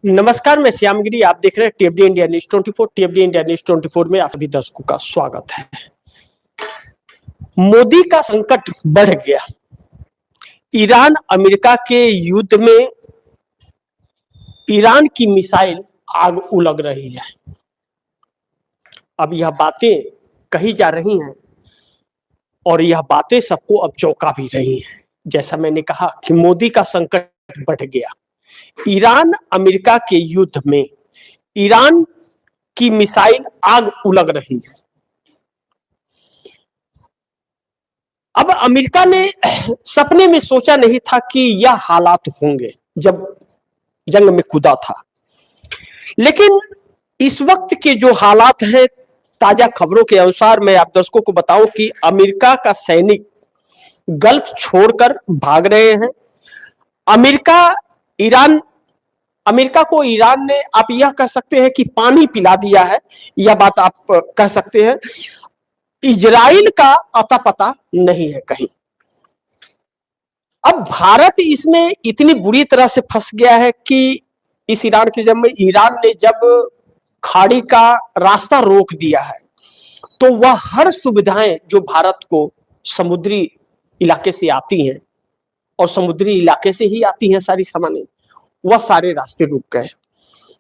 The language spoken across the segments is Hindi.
नमस्कार, मैं श्यामगिरी। आप देख रहे हैं टीएफडी इंडिया न्यूज 24। टीएफडी इंडिया न्यूज 24 में आप सभी दर्शकों का स्वागत है। मोदी का संकट बढ़ गया। ईरान अमेरिका के युद्ध में ईरान की मिसाइल आग उलग रही है। अब यह बातें कही जा रही हैं और यह बातें सबको अब चौंका भी रही हैं। जैसा मैंने कहा कि मोदी का संकट बढ़ गया। ईरान अमेरिका के युद्ध में ईरान की मिसाइल आग उलग रही है। अब अमेरिका ने सपने में सोचा नहीं था कि यह हालात होंगे जब जंग में कूदा था। लेकिन इस वक्त के जो हालात हैं, ताजा खबरों के अनुसार मैं आप दर्शकों को बताऊं कि अमेरिका का सैनिक गल्फ छोड़कर भाग रहे हैं। अमेरिका को ईरान ने, आप यह कह सकते हैं कि पानी पिला दिया है, यह बात आप कह सकते हैं। इजराइल का अता पता नहीं है कहीं। अब भारत इसमें इतनी बुरी तरह से फंस गया है कि इस ईरान के जब में ईरान ने जब खाड़ी का रास्ता रोक दिया है तो वह हर सुविधाएं जो भारत को समुद्री इलाके से आती हैं और समुद्री इलाके से ही आती हैं सारी सामानें, वह सारे रास्ते रुक गए।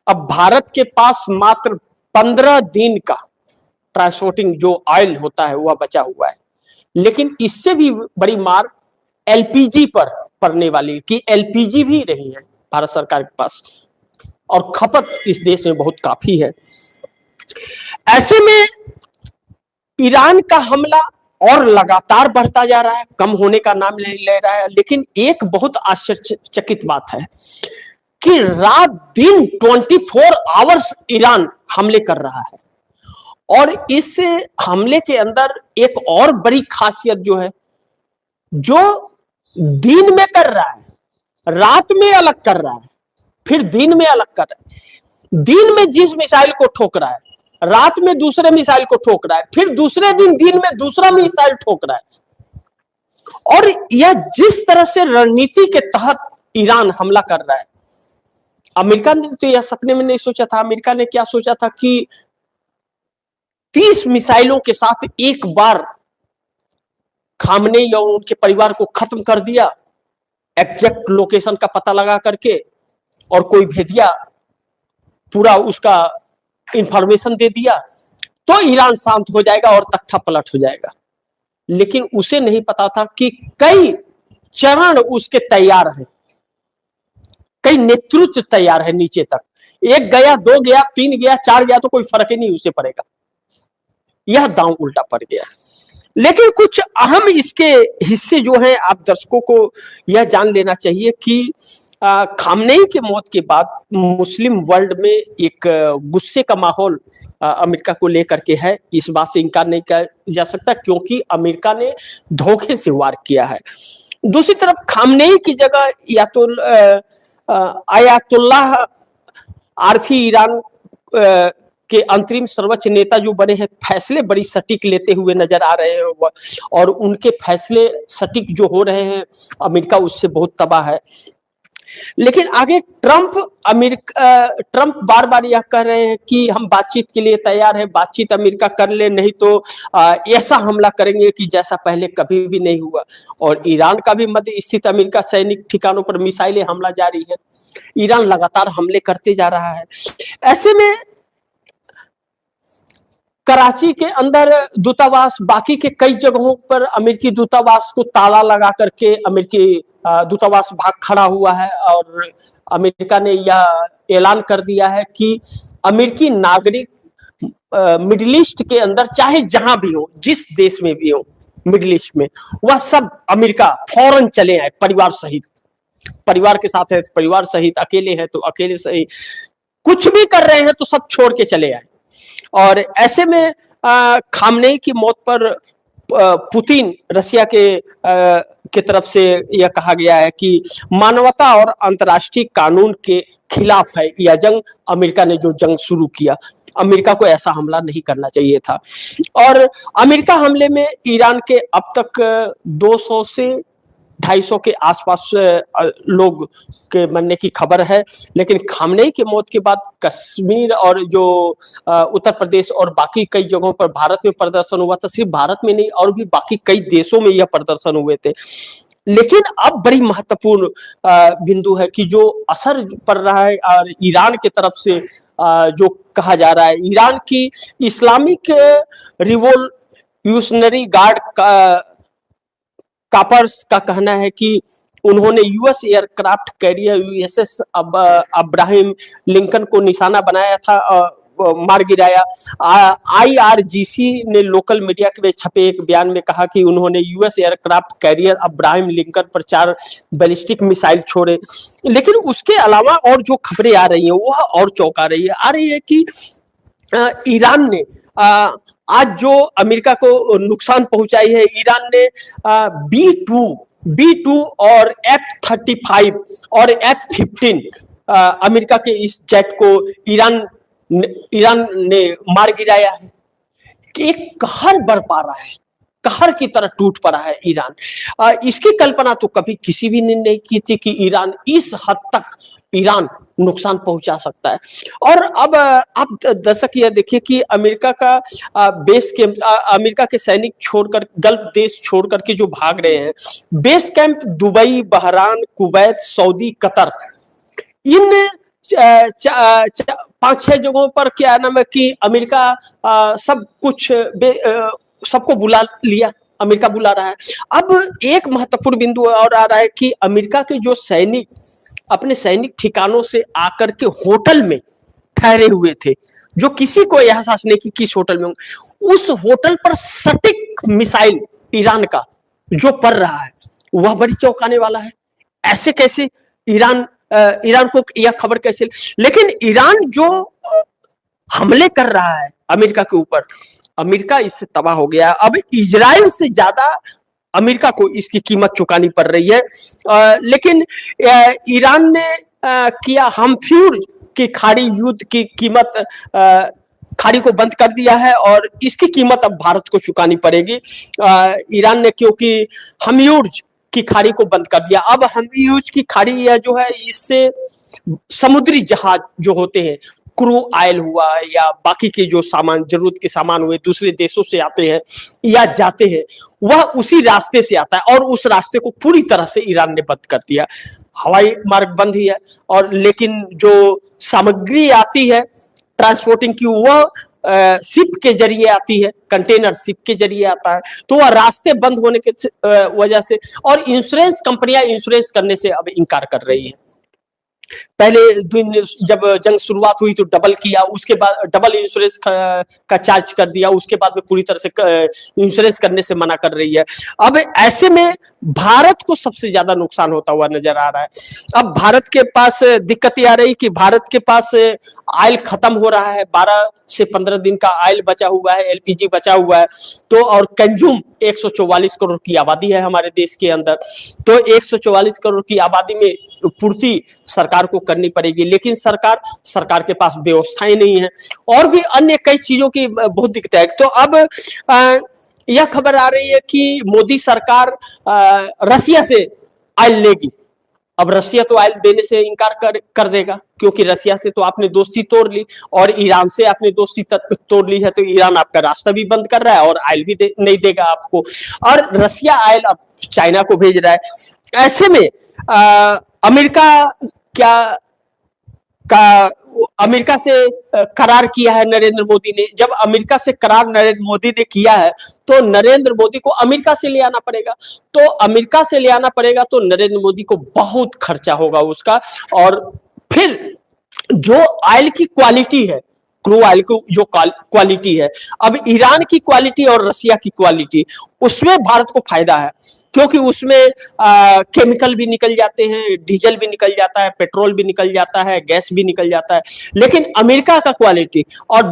अब भारत के पास मात्र 15 दिन का ट्रांसपोर्टिंग जो ऑयल होता है वह बचा हुआ है। लेकिन इससे भी बड़ी मार एलपीजी पर पड़ने वाली कि एलपीजी भी नहीं है भारत सरकार के पास और खपत इस देश में बहुत काफी है। ऐसे में ईरान का हमला और लगातार बढ़ता जा रहा है, कम होने का नाम नहीं ले रहा है। लेकिन एक बहुत आश्चर्यचकित बात है कि रात दिन 24 आवर्स ईरान हमले कर रहा है। और इस हमले के अंदर एक और बड़ी खासियत जो है, जो दिन में कर रहा है, रात में अलग कर रहा है, फिर दिन में अलग कर रहा है। दिन में जिस मिसाइल को ठोक रहा है, रात में दूसरे मिसाइल को ठोक रहा है, फिर दूसरे दिन में दूसरा मिसाइल ठोक रहा है। और यह जिस तरह से रणनीति के तहत ईरान हमला कर रहा है, अमेरिका ने तो यह सपने में नहीं सोचा था। अमेरिका ने क्या सोचा था कि 30 मिसाइलों के साथ एक बार खामनेई और उनके परिवार को खत्म कर दिया, एग्जैक्ट लोकेशन का पता लगा करके, और कोई भेदिया पूरा उसका इंफॉर्मेशन दे दिया तो ईरान शांत हो जाएगा और तख्ता पलट हो जाएगा। लेकिन उसे नहीं पता था कि कई चरण उसके तैयार हैं, कई नेतृत्व तैयार है नीचे तक। एक गया, 2 गया, 3 गया, 4 गया तो कोई फर्क ही नहीं उसे पड़ेगा। यह दांव उल्टा पड़ गया। लेकिन कुछ अहम इसके हिस्से जो हैं, आप दर्शकों को यह जान लेना चाहिए कि खामनेई के मौत के बाद मुस्लिम वर्ल्ड में एक गुस्से का माहौल अमेरिका को लेकर के है। इस बात से इनकार नहीं किया जा सकता क्योंकि अमेरिका ने धोखे से वार किया है। दूसरी तरफ खामनेई की जगह या तो आयतुल्लाह आरफी ईरान के अंतरिम सर्वोच्च नेता जो बने हैं, फैसले बड़ी सटीक लेते हुए नजर आ रहे हैं और उनके फैसले सटीक जो हो रहे हैं, अमेरिका उससे बहुत तबाह है। लेकिन आगे ट्रंप बार बार यह कह रहे हैं कि हम बातचीत के लिए तैयार हैं, बातचीत अमेरिका कर ले, नहीं तो ऐसा हमला करेंगे कि जैसा पहले कभी भी नहीं हुआ। और ईरान का भी मध्य स्थित अमेरिका सैनिक ठिकानों पर मिसाइलें हमला जारी है। ईरान लगातार हमले करते जा रहा है। ऐसे में कराची के अंदर दूतावास, बाकी के कई जगहों पर अमेरिकी दूतावास को ताला लगा करके अमेरिकी दूतावास भाग खड़ा हुआ है। और अमेरिका ने यह ऐलान कर दिया है कि अमेरिकी नागरिक मिडिल ईस्ट के अंदर चाहे जहां भी हो, जिस देश में भी हो मिडिल ईस्ट में, वह सब अमेरिका फौरन चले आए परिवार सहित। परिवार के साथ है तो परिवार सहित, अकेले हैं तो अकेले सहित, कुछ भी कर रहे हैं तो सब छोड़ के चले आए। और ऐसे में खामनेई की मौत पर पुतिन, रसिया के तरफ से यह कहा गया है कि मानवता और अंतर्राष्ट्रीय कानून के खिलाफ है यह जंग। अमेरिका ने जो जंग शुरू किया, अमेरिका को ऐसा हमला नहीं करना चाहिए था। और अमेरिका हमले में ईरान के अब तक 200 से 250 के आसपास लोग के मरने की खबर है। लेकिन खामनेई की मौत के बाद कश्मीर और जो उत्तर प्रदेश और बाकी कई जगहों पर भारत में प्रदर्शन हुआ था। सिर्फ भारत में नहीं और भी बाकी कई देशों में यह प्रदर्शन हुए थे। लेकिन अब बड़ी महत्वपूर्ण बिंदु है कि जो असर पड़ रहा है और ईरान की तरफ से जो कहा जा रहा है, ईरान की इस्लामिक रिवोल्यूशनरी गार्ड कापर्स का कहना है कि उन्होंने US aircraft carrier USS Abraham Lincoln को निशाना बनाया था, मार गिराया। आईआरजीसी ने लोकल मीडिया में छपे एक बयान में कहा कि उन्होंने US aircraft carrier Abraham Lincoln पर 4 बैलिस्टिक मिसाइल छोड़े। लेकिन उसके अलावा और जो खबरें आ रही हैं वह और चौंका रही है कि ईरान ने आज जो अमेरिका को नुकसान पहुंचाई है, ईरान ने B2 और F-35 और F-15 अमेरिका के इस जेट को ईरान ने मार गिराया है। एक कहर बरपा रहा है, कहर की तरह टूट पड़ा है ईरान। इसकी कल्पना तो कभी किसी भी ने नहीं की थी कि ईरान इस हद तक नुकसान पहुंचा सकता है। और अब आप दर्शक यह देखिए कि अमेरिका का बेस कैंप, अमेरिका के सैनिक छोड़कर गल्फ देश छोड़कर के जो भाग रहे हैं, base camp Dubai, Bahrain, Kuwait, Saudi, Qatar, इन 5-6 जगहों पर क्या नाम है कि अमेरिका सब कुछ सबको बुला लिया, अमेरिका बुला रहा है। अब एक महत्वपूर्ण बिंदु और आ रहा है कि अमेरिका के जो सैनिक अपने सैनिक ठिकानों से आकर के होटल में ठहरे हुए थे, जो किसी को एहसास नहीं कि किस होटल में, उस होटल पर सटीक मिसाइल ईरान का जो पड़ रहा है वह बड़ी चौंकाने वाला है। ऐसे कैसे ईरान को यह खबर कैसे, लेकिन ईरान जो हमले कर रहा है अमेरिका के ऊपर, अमेरिका इससे तबाह हो गया। अब इजराइल से ज्यादा अमेरिका को इसकी कीमत चुकानी पड़ रही है। लेकिन ईरान ने किया हमफ्यूज की खाड़ी युद्ध की कीमत, खाड़ी को बंद कर दिया है और इसकी कीमत अब भारत को चुकानी पड़ेगी। ईरान ने क्योंकि हमयूज की खाड़ी को बंद कर दिया। अब हमयूज की खाड़ी यह जो है, इससे समुद्री जहाज जो होते हैं, क्रू ऑयल हुआ या बाकी के जो सामान, जरूरत के सामान हुए, दूसरे देशों से आते हैं या जाते हैं, वह उसी रास्ते से आता है और उस रास्ते को पूरी तरह से ईरान ने बंद कर दिया। हवाई मार्ग बंद ही है, और लेकिन जो सामग्री आती है ट्रांसपोर्टिंग की, वह शिप के जरिए आती है, कंटेनर शिप के जरिए आता है। तो वह रास्ते बंद होने के वजह से, और इंश्योरेंस कंपनियां इंश्योरेंस करने से अब इनकार कर रही है। पहले दिन जब जंग शुरुआत हुई तो डबल किया, उसके बाद डबल इंश्योरेंस का चार्ज कर दिया, उसके बाद में पूरी तरह से इंश्योरेंस करने से मना कर रही है। अब ऐसे में भारत को सबसे ज्यादा नुकसान होता हुआ नजर आ रहा है। अब भारत के पास दिक्कत ये आ रही कि भारत के पास ऑयल खत्म हो रहा है, 12 से 15 दिन का ऑयल बचा हुआ है, एलपीजी बचा हुआ है। तो और कंज्यूम 144 करोड़ की आबादी है हमारे देश के अंदर, तो 144 करोड़ की आबादी में पूर्ति सरकार को करनी पड़ेगी, लेकिन सरकार के पास व्यवस्थाएं नहीं है और भी अन्य कई चीजों की बहुत दिक्कत है। तो अब यह खबर आ रही है कि मोदी सरकार रसिया से ऑयल लेगी। अब रसिया तो ऑयल देने से इनकार कर देगा, क्योंकि रसिया से तो आपने दोस्ती तोड़ ली और ईरान से आपने दोस्ती तोड़ ली है, तो ईरान आपका रास्ता भी बंद कर रहा है और ऑयल भी नहीं देगा आपको, और रसिया ऑयल अब चाइना को भेज रहा है। ऐसे में अमेरिका से करार किया है नरेंद्र मोदी ने। जब अमेरिका से करार नरेंद्र मोदी ने किया है तो नरेंद्र मोदी को अमेरिका से ले आना पड़ेगा, तो अमेरिका से ले आना पड़ेगा तो नरेंद्र मोदी को बहुत खर्चा होगा उसका। और फिर जो ऑयल की क्वालिटी है, क्रूड ऑयल की जो क्वालिटी है, अब ईरान की क्वालिटी और रसिया की क्वालिटी, उसमें भारत को फायदा है, क्योंकि उसमें केमिकल भी निकल जाते हैं, डीजल भी निकल जाता है, पेट्रोल भी निकल जाता है, गैस भी निकल जाता है। लेकिन अमेरिका का क्वालिटी और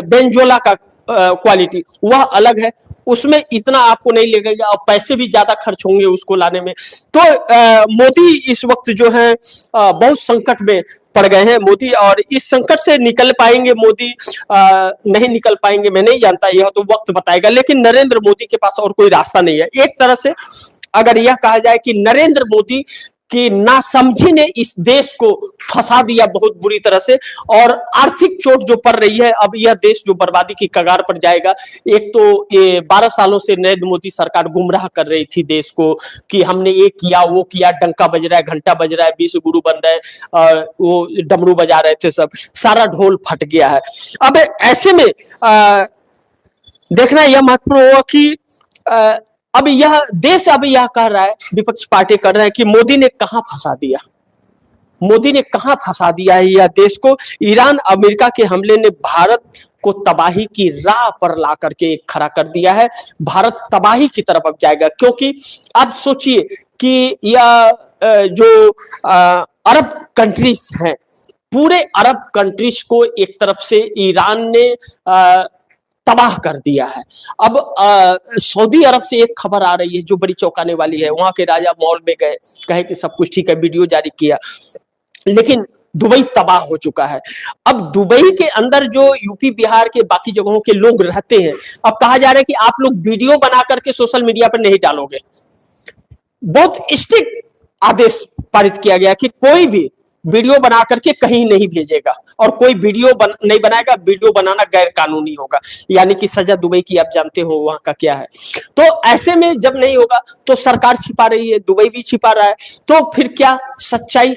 बेंजोला का क्वालिटी वह अलग है, उसमें इतना आपको नहीं लगेगा और पैसे भी ज्यादा खर्च होंगे उसको लाने में। तो मोदी इस वक्त जो है बहुत संकट में पड़ गए हैं मोदी, और इस संकट से निकल पाएंगे मोदी नहीं निकल पाएंगे मैं नहीं जानता, यह तो वक्त बताएगा। लेकिन नरेंद्र मोदी के पास और कोई रास्ता नहीं है। एक तरह से अगर यह कहा जाए कि नरेंद्र मोदी कि नासमझी ने इस देश को फंसा दिया बहुत बुरी तरह से, और आर्थिक चोट जो पड़ रही है, अब यह देश जो बर्बादी की कगार पर जाएगा। एक तो ये 12 सालों से नरेंद्र मोदी सरकार गुमराह कर रही थी देश को कि हमने ये किया वो किया, डंका बज रहा है, घंटा बज रहा है, विश्व गुरु बन रहे हैं, वो डमरू बजा रहे थे, सब सारा ढोल फट गया है। अब ऐसे में देखना यह महत्वपूर्ण होगा कि अब यह देश अब यह कह रहा है, विपक्ष पार्टी कर रहे हैं कि मोदी ने कहां फंसा दिया, मोदी ने कहां फंसा दिया है यह देश को। ईरान अमेरिका के हमले ने भारत को तबाही की राह पर ला करके खड़ा कर दिया है। भारत तबाही की तरफ अब जाएगा, क्योंकि अब सोचिए कि यह जो अरब कंट्रीज हैं, पूरे अरब कंट्रीज को एक तरफ से ईरान ने तबाह कर दिया है। अब सऊदी अरब से एक खबर आ रही है जो बड़ी चौंकाने वाली है। वहां के राजा मॉल में गए, कहे कि सब कुछ ठीक है, वीडियो जारी किया, लेकिन दुबई तबाह हो चुका है। अब दुबई के अंदर जो यूपी बिहार के बाकी जगहों के लोग रहते हैं, अब कहा जा रहा है कि आप लोग वीडियो बना करके सोशल मीडिया पर नहीं डालोगे। बहुत स्ट्रिक्ट आदेश पारित किया गया कि कोई भी वीडियो बना करके कहीं नहीं भेजेगा, और कोई वीडियो नहीं बनाएगा, वीडियो बनाना गैर कानूनी होगा, यानी कि सजा दुबई की आप जानते हो वहां का क्या है। तो ऐसे में जब नहीं होगा तो सरकार छिपा रही है, दुबई भी छिपा रहा है, तो फिर क्या सच्चाई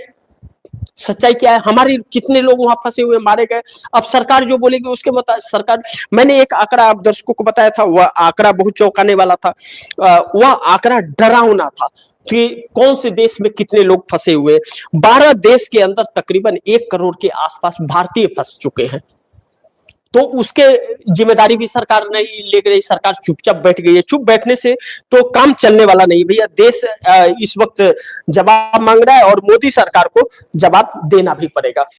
क्या है? हमारे कितने लोग वहां फंसे हुए, मारे गए। अब सरकार जो बोलेगी उसके मुताबिक सरकार, मैंने एक आंकड़ा आप दर्शकों को बताया था, वह आंकड़ा बहुत चौंकाने वाला था, वह आंकड़ा डरावना था कि कौन से देश में कितने लोग फंसे हुए। 12 देश के अंदर तकरीबन 1 करोड़ के आसपास भारतीय फंस चुके हैं। तो उसके जिम्मेदारी भी सरकार नहीं ले रही, सरकार चुपचाप बैठ गई है। चुप बैठने से तो काम चलने वाला नहीं भैया। देश इस वक्त जवाब मांग रहा है और मोदी सरकार को जवाब देना भी पड़ेगा।